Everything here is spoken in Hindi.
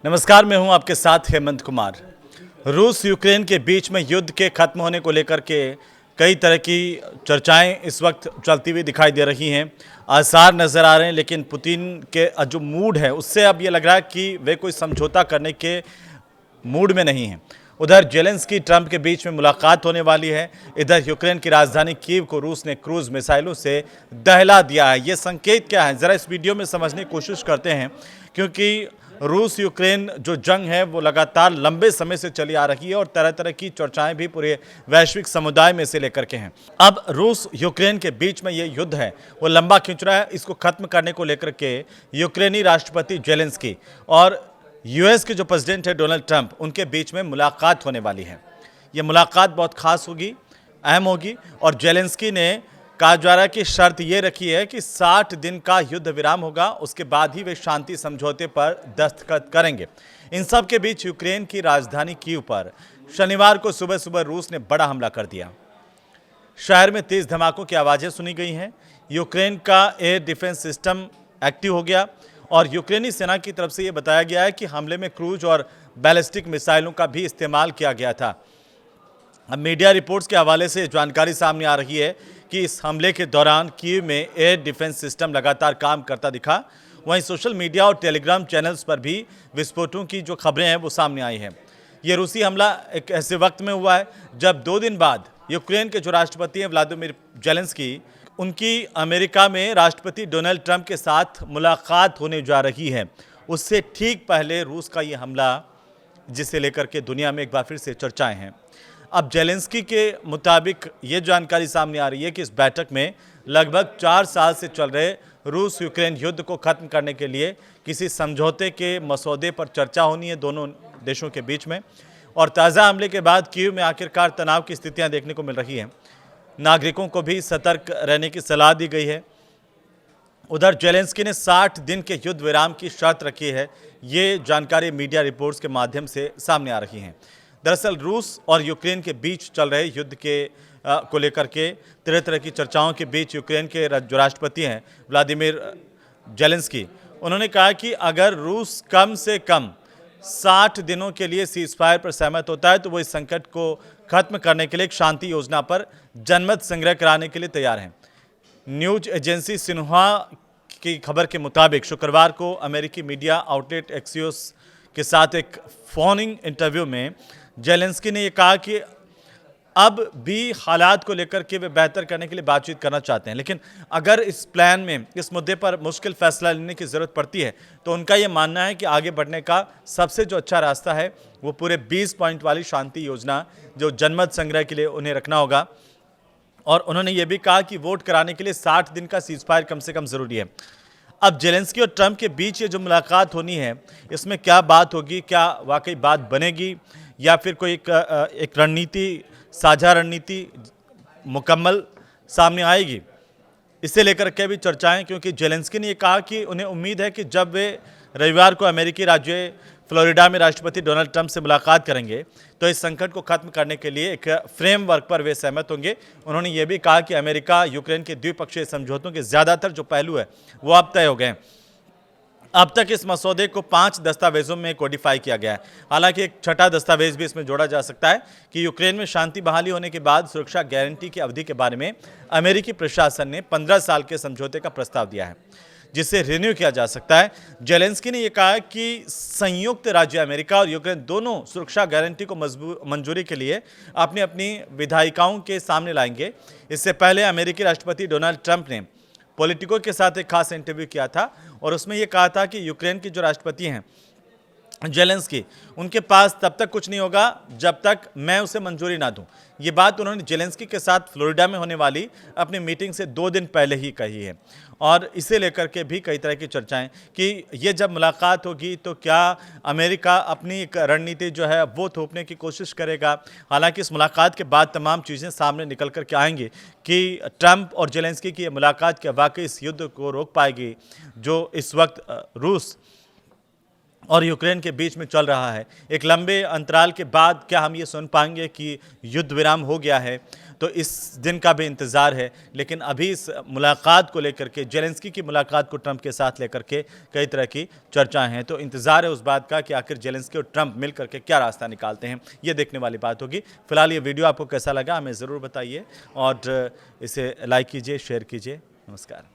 नमस्कार, मैं हूं आपके साथ हेमंत कुमार। रूस यूक्रेन के बीच में युद्ध के खत्म होने को लेकर के कई तरह की चर्चाएं इस वक्त चलती हुई दिखाई दे रही हैं। आसार नज़र आ रहे हैं, लेकिन पुतिन के जो मूड है उससे अब ये लग रहा है कि वे कोई समझौता करने के मूड में नहीं हैं। उधर जेलेंस्की ट्रंप के बीच में मुलाकात होने वाली है। इधर यूक्रेन की राजधानी कीव को रूस ने क्रूज मिसाइलों से दहला दिया है। ये संकेत क्या है, ज़रा इस वीडियो में समझने की कोशिश करते हैं, क्योंकि रूस यूक्रेन जो जंग है वो लगातार लंबे समय से चली आ रही है और तरह तरह की चर्चाएं भी पूरे वैश्विक समुदाय में से लेकर के हैं। अब रूस यूक्रेन के बीच में ये युद्ध है वो लंबा खिंच रहा है। इसको खत्म करने को लेकर के यूक्रेनी राष्ट्रपति जेलेंस्की और यूएस के जो प्रेसिडेंट है डोनाल्ड ट्रंप, उनके बीच में मुलाकात होने वाली है। ये मुलाकात बहुत खास होगी, अहम होगी, और जेलेंस्की ने कहा जा रहा है कि शर्त ये रखी है कि 60 दिन का युद्ध विराम होगा, उसके बाद ही वे शांति समझौते पर दस्तखत करेंगे। इन सब के बीच यूक्रेन की राजधानी कीव पर शनिवार को सुबह सुबह रूस ने बड़ा हमला कर दिया। शहर में तेज धमाकों की आवाज़ें सुनी गई हैं। यूक्रेन का एयर डिफेंस सिस्टम एक्टिव हो गया और यूक्रेनी सेना की तरफ से यह बताया गया है कि हमले में क्रूज और बैलिस्टिक मिसाइलों का भी इस्तेमाल किया गया था। अब मीडिया रिपोर्ट्स के हवाले से जानकारी सामने आ रही है कि इस हमले के दौरान कीव में एयर डिफेंस सिस्टम लगातार काम करता दिखा। वहीं सोशल मीडिया और टेलीग्राम चैनल्स पर भी विस्फोटों की जो खबरें हैं वो सामने आई हैं। ये रूसी हमला एक ऐसे वक्त में हुआ है जब 2 दिन बाद यूक्रेन के जो राष्ट्रपति हैं व्लादिमीर जेलेंस्की, उनकी अमेरिका में राष्ट्रपति डोनाल्ड ट्रंप के साथ मुलाकात होने जा रही है। उससे ठीक पहले रूस का ये हमला, जिसे लेकर के दुनिया में एक बार फिर से चर्चाएं हैं। अब जेलेंस्की के मुताबिक ये जानकारी सामने आ रही है कि इस बैठक में लगभग 4 साल से चल रहे रूस यूक्रेन युद्ध को खत्म करने के लिए किसी समझौते के मसौदे पर चर्चा होनी है दोनों देशों के बीच में। और ताज़ा हमले के बाद कीव में आखिरकार तनाव की स्थितियां देखने को मिल रही हैं। नागरिकों को भी सतर्क रहने की सलाह दी गई है। उधर जेलेंस्की ने 60 दिन के युद्ध विराम की शर्त रखी है। ये जानकारी मीडिया रिपोर्ट्स के माध्यम से सामने आ रही हैं। दरअसल रूस और यूक्रेन के बीच चल रहे युद्ध के को लेकर के तरह तरह की चर्चाओं के बीच यूक्रेन के जो राष्ट्रपति हैं व्लादिमीर जेलेंस्की, उन्होंने कहा कि अगर रूस कम से कम 60 दिनों के लिए सीज़फायर पर सहमत होता है तो वो इस संकट को खत्म करने के लिए एक शांति योजना पर जनमत संग्रह कराने के लिए तैयार हैं। न्यूज एजेंसी सिन्हुआ की खबर के मुताबिक शुक्रवार को अमेरिकी मीडिया आउटलेट एक्सियोस के साथ एक फोनिंग इंटरव्यू में जेलेंस्की ने यह कहा कि अब भी हालात को लेकर के वे बेहतर करने के लिए बातचीत करना चाहते हैं, लेकिन अगर इस प्लान में इस मुद्दे पर मुश्किल फैसला लेने की ज़रूरत पड़ती है तो उनका ये मानना है कि आगे बढ़ने का सबसे जो अच्छा रास्ता है वो पूरे 20 पॉइंट वाली शांति योजना जो जनमत संग्रह के लिए उन्हें रखना होगा। और उन्होंने ये भी कहा कि वोट कराने के लिए 60 दिन का सीज़फायर कम से कम ज़रूरी है। अब जेलेंस्की और ट्रंप के बीच ये जो मुलाकात होनी है, इसमें क्या बात होगी, क्या वाकई बात बनेगी या फिर कोई एक रणनीति, साझा रणनीति मुकम्मल सामने आएगी, इसे लेकर के भी चर्चाएं। क्योंकि जेलेंस्की ने ये कहा कि उन्हें उम्मीद है कि जब वे रविवार को अमेरिकी राज्य फ्लोरिडा में राष्ट्रपति डोनाल्ड ट्रंप से मुलाकात करेंगे तो इस संकट को खत्म करने के लिए एक फ्रेमवर्क पर वे सहमत होंगे। उन्होंने ये भी कहा कि अमेरिका यूक्रेन के द्विपक्षीय समझौतों के ज़्यादातर जो पहलू है वो अब तय हो गए हैं। अब तक इस मसौदे को 5 दस्तावेजों में कोडिफाई किया गया है। हालांकि एक छठा दस्तावेज भी इसमें जोड़ा जा सकता है कि यूक्रेन में शांति बहाली होने के बाद सुरक्षा गारंटी की अवधि के बारे में अमेरिकी प्रशासन ने 15 साल के समझौते का प्रस्ताव दिया है, जिसे रिन्यू किया जा सकता है। जेलेंस्की ने यह कहा कि संयुक्त राज्य अमेरिका और यूक्रेन दोनों सुरक्षा गारंटी को मंजूरी के लिए अपनी अपनी विधायिकाओं के सामने लाएंगे। इससे पहले अमेरिकी राष्ट्रपति डोनाल्ड ट्रंप ने पॉलिटिको के साथ एक खास इंटरव्यू किया था और उसमें यह कहा था कि यूक्रेन के जो राष्ट्रपति हैं जेलेंस्की, उनके पास तब तक कुछ नहीं होगा जब तक मैं उसे मंजूरी ना दूं। ये बात उन्होंने जेलेंस्की के साथ फ्लोरिडा में होने वाली अपनी मीटिंग से 2 दिन पहले ही कही है। और इसे लेकर के भी कई तरह की चर्चाएं कि ये जब मुलाकात होगी तो क्या अमेरिका अपनी एक रणनीति जो है वो थोपने की कोशिश करेगा। हालांकि इस मुलाकात के बाद तमाम चीज़ें सामने निकल कर के आएंगी कि ट्रंप और जेलेंस्की की मुलाकात क्या वाकई इस युद्ध को रोक पाएगी जो इस वक्त रूस और यूक्रेन के बीच में चल रहा है। एक लंबे अंतराल के बाद क्या हम ये सुन पाएंगे कि युद्ध विराम हो गया है? तो इस दिन का भी इंतज़ार है। लेकिन अभी इस मुलाकात को लेकर के, जेलेंस्की की मुलाकात को ट्रंप के साथ लेकर के कई तरह की चर्चाएं हैं। तो इंतज़ार है उस बात का कि आखिर जेलेंस्की और ट्रंप मिल करके क्या रास्ता निकालते हैं, ये देखने वाली बात होगी। फिलहाल ये वीडियो आपको कैसा लगा हमें ज़रूर बताइए और इसे लाइक कीजिए, शेयर कीजिए। नमस्कार।